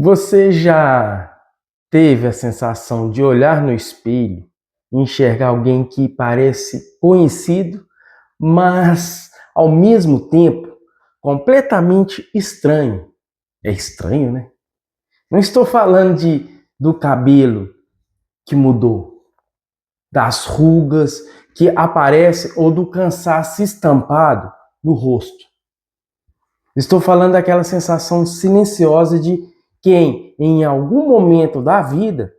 Você já teve a sensação de olhar no espelho e enxergar alguém que parece conhecido, mas ao mesmo tempo completamente estranho? É estranho, né? Não estou falando do cabelo que mudou, das rugas que aparecem ou do cansaço estampado no rosto. Estou falando daquela sensação silenciosa de quem, em algum momento da vida,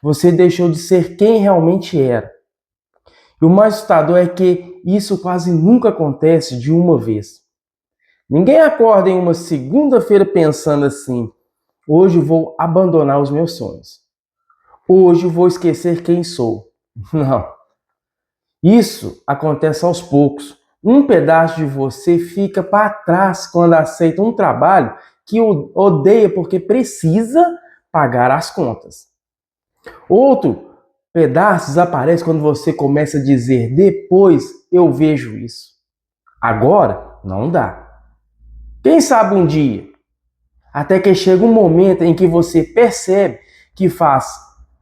você deixou de ser quem realmente era. E o mais assustador é que isso quase nunca acontece de uma vez. Ninguém acorda em uma segunda-feira pensando assim: hoje vou abandonar os meus sonhos. Hoje vou esquecer quem sou. Não. Isso acontece aos poucos. Um pedaço de você fica para trás quando aceita um trabalho que odeia porque precisa pagar as contas. Outro pedaço desaparece quando você começa a dizer: depois eu vejo isso. Agora não dá. Quem sabe um dia? Até que chega um momento em que você percebe que faz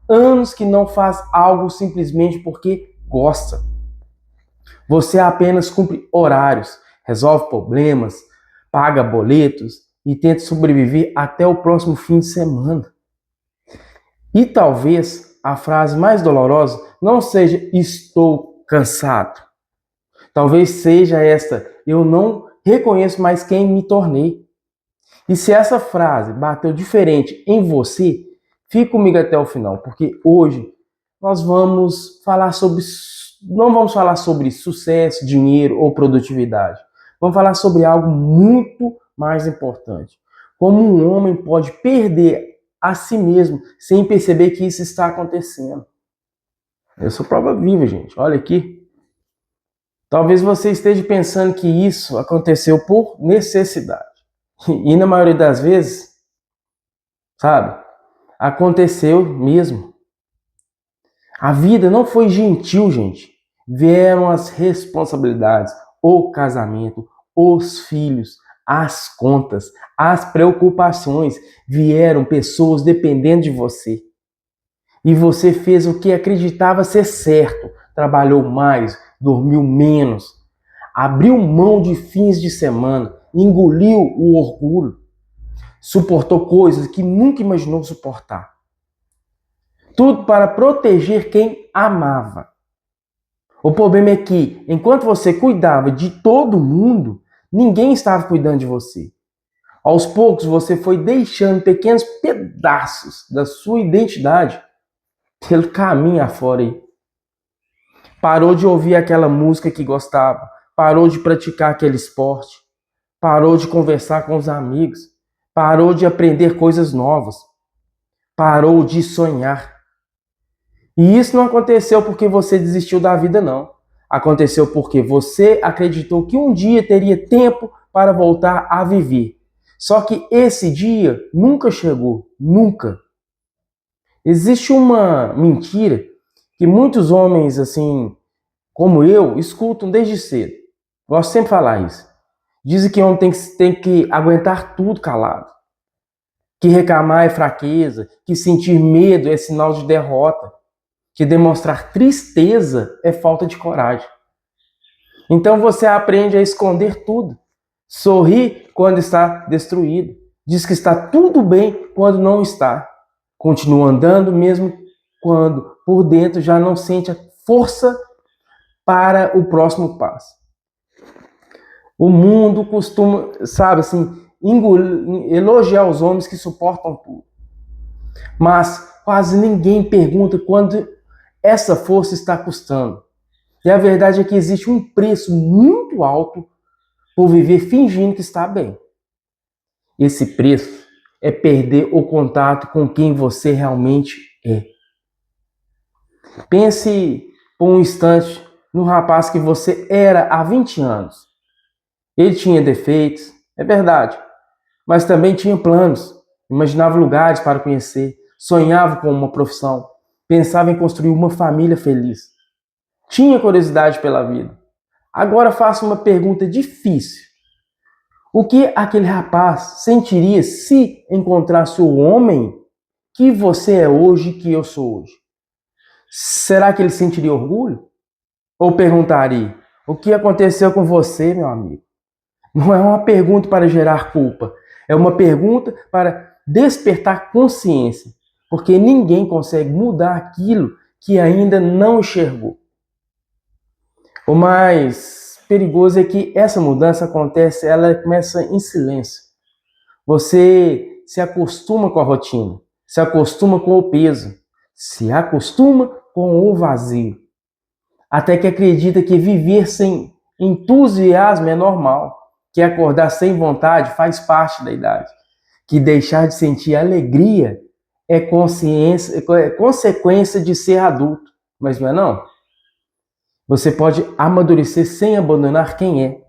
anos que não faz algo simplesmente porque gosta. Você apenas cumpre horários, resolve problemas, paga boletos e tenta sobreviver até o próximo fim de semana. E talvez a frase mais dolorosa não seja estou cansado. Talvez seja esta: eu não reconheço mais quem me tornei. E se essa frase bateu diferente em você, fique comigo até o final, porque hoje nós vamos falar sobre, não vamos falar sobre sucesso, dinheiro ou produtividade. Vamos falar sobre algo muito mais importante. Como um homem pode perder a si mesmo sem perceber que isso está acontecendo. Eu sou prova viva, gente. Olha aqui. Talvez você esteja pensando que isso aconteceu por necessidade. E na maioria das vezes, sabe, aconteceu mesmo. A vida não foi gentil, gente. Vieram as responsabilidades, o casamento, os filhos, as contas, as preocupações. Vieram pessoas dependendo de você. E você fez o que acreditava ser certo. Trabalhou mais, dormiu menos, abriu mão de fins de semana, engoliu o orgulho, suportou coisas que nunca imaginou suportar. Tudo para proteger quem amava. O problema é que, enquanto você cuidava de todo mundo, ninguém estava cuidando de você. Aos poucos, você foi deixando pequenos pedaços da sua identidade pelo caminho afora aí. Parou de ouvir aquela música que gostava, parou de praticar aquele esporte, parou de conversar com os amigos, parou de aprender coisas novas, parou de sonhar. E isso não aconteceu porque você desistiu da vida, não. Aconteceu porque você acreditou que um dia teria tempo para voltar a viver. Só que esse dia nunca chegou, nunca. Existe uma mentira que muitos homens, assim, como eu, escutam desde cedo. Gosto sempre de falar isso. Dizem que homem tem que aguentar tudo calado. Que reclamar é fraqueza, que sentir medo é sinal de derrota, que demonstrar tristeza é falta de coragem. Então você aprende a esconder tudo. Sorri quando está destruído. Diz que está tudo bem quando não está. Continua andando mesmo quando por dentro já não sente a força para o próximo passo. O mundo costuma, sabe assim, elogiar os homens que suportam tudo. Mas quase ninguém pergunta quando essa força está custando. E a verdade é que existe um preço muito alto por viver fingindo que está bem. Esse preço é perder o contato com quem você realmente é. Pense por um instante no rapaz que você era há 20 anos. Ele tinha defeitos, é verdade, mas também tinha planos. Imaginava lugares para conhecer, sonhava com uma profissão, pensava em construir uma família feliz. Tinha curiosidade pela vida. Agora faço uma pergunta difícil. O que aquele rapaz sentiria se encontrasse o homem que você é hoje, que eu sou hoje? Será que ele sentiria orgulho? Ou perguntaria: o que aconteceu com você, meu amigo? Não é uma pergunta para gerar culpa, é uma pergunta para despertar consciência, porque ninguém consegue mudar aquilo que ainda não enxergou. O mais perigoso é que essa mudança acontece, ela começa em silêncio. Você se acostuma com a rotina, se acostuma com o peso, se acostuma com o vazio, até que acredita que viver sem entusiasmo é normal, que acordar sem vontade faz parte da idade, que deixar de sentir alegria é consequência de ser adulto, mas não é não? Você pode amadurecer sem abandonar quem é.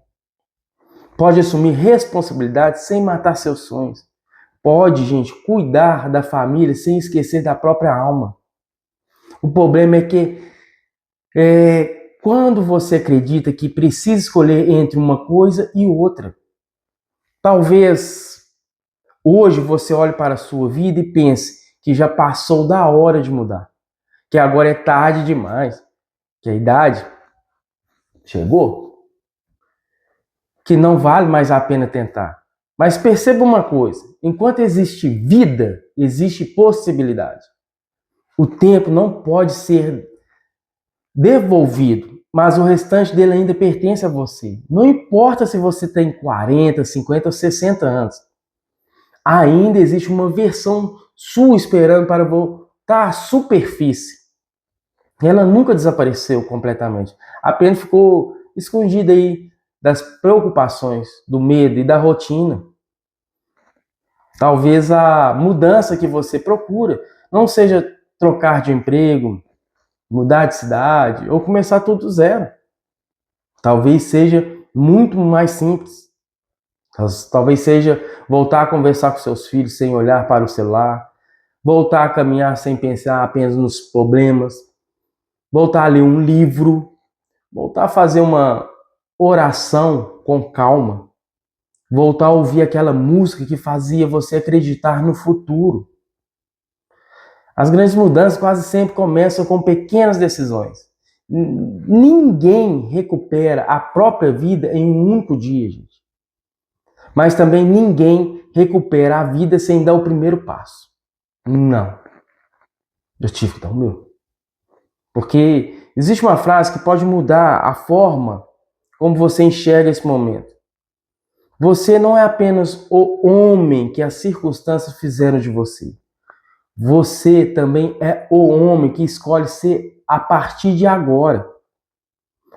Pode assumir responsabilidade sem matar seus sonhos. Pode, gente, cuidar da família sem esquecer da própria alma. O problema é que quando você acredita que precisa escolher entre uma coisa e outra, talvez hoje você olhe para a sua vida e pense que já passou da hora de mudar, que agora é tarde demais, que a idade chegou, que não vale mais a pena tentar. Mas perceba uma coisa, enquanto existe vida, existe possibilidade. O tempo não pode ser devolvido, mas o restante dele ainda pertence a você. Não importa se você tem 40, 50 ou 60 anos. Ainda existe uma versão sua esperando para voltar à superfície. Ela nunca desapareceu completamente. Apenas ficou escondida aí das preocupações, do medo e da rotina. Talvez a mudança que você procura não seja trocar de emprego, mudar de cidade ou começar tudo do zero. Talvez seja muito mais simples. Talvez seja voltar a conversar com seus filhos sem olhar para o celular, voltar a caminhar sem pensar apenas nos problemas, voltar a ler um livro, voltar a fazer uma oração com calma, voltar a ouvir aquela música que fazia você acreditar no futuro. As grandes mudanças quase sempre começam com pequenas decisões. Ninguém recupera a própria vida em um único dia, gente. Mas também ninguém recupera a vida sem dar o primeiro passo. Não. Eu tive que dar o meu. Porque existe uma frase que pode mudar a forma como você enxerga esse momento. Você não é apenas o homem que as circunstâncias fizeram de você. Você também é o homem que escolhe ser a partir de agora.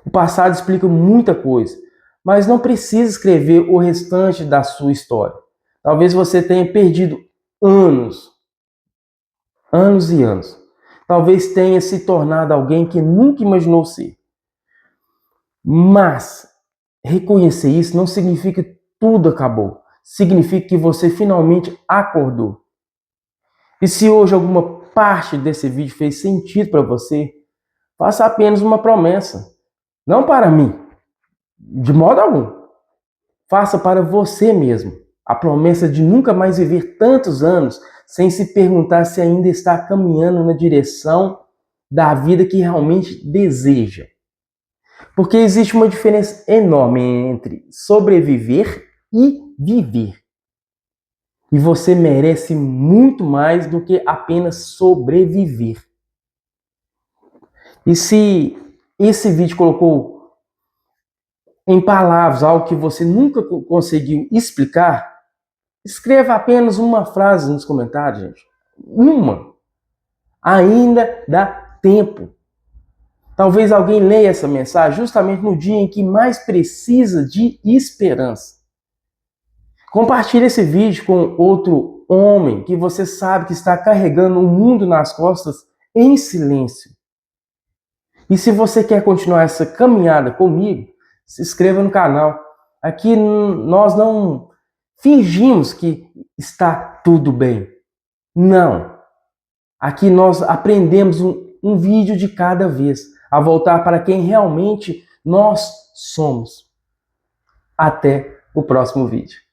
O passado explica muita coisa, mas não precisa escrever o restante da sua história. Talvez você tenha perdido anos e anos. Talvez tenha se tornado alguém que nunca imaginou ser. Mas reconhecer isso não significa que tudo acabou. Significa que você finalmente acordou. E se hoje alguma parte desse vídeo fez sentido para você, faça apenas uma promessa. Não para mim, de modo algum. Faça para você mesmo a promessa de nunca mais viver tantos anos sem se perguntar se ainda está caminhando na direção da vida que realmente deseja. Porque existe uma diferença enorme entre sobreviver e viver. E você merece muito mais do que apenas sobreviver. E se esse vídeo colocou em palavras algo que você nunca conseguiu explicar, escreva apenas uma frase nos comentários, gente. Uma. Ainda dá tempo. Talvez alguém leia essa mensagem justamente no dia em que mais precisa de esperança. Compartilhe esse vídeo com outro homem que você sabe que está carregando o mundo nas costas em silêncio. E se você quer continuar essa caminhada comigo, se inscreva no canal. Aqui nós não fingimos que está tudo bem. Não. Aqui nós aprendemos um vídeo de cada vez, a voltar para quem realmente nós somos. Até o próximo vídeo.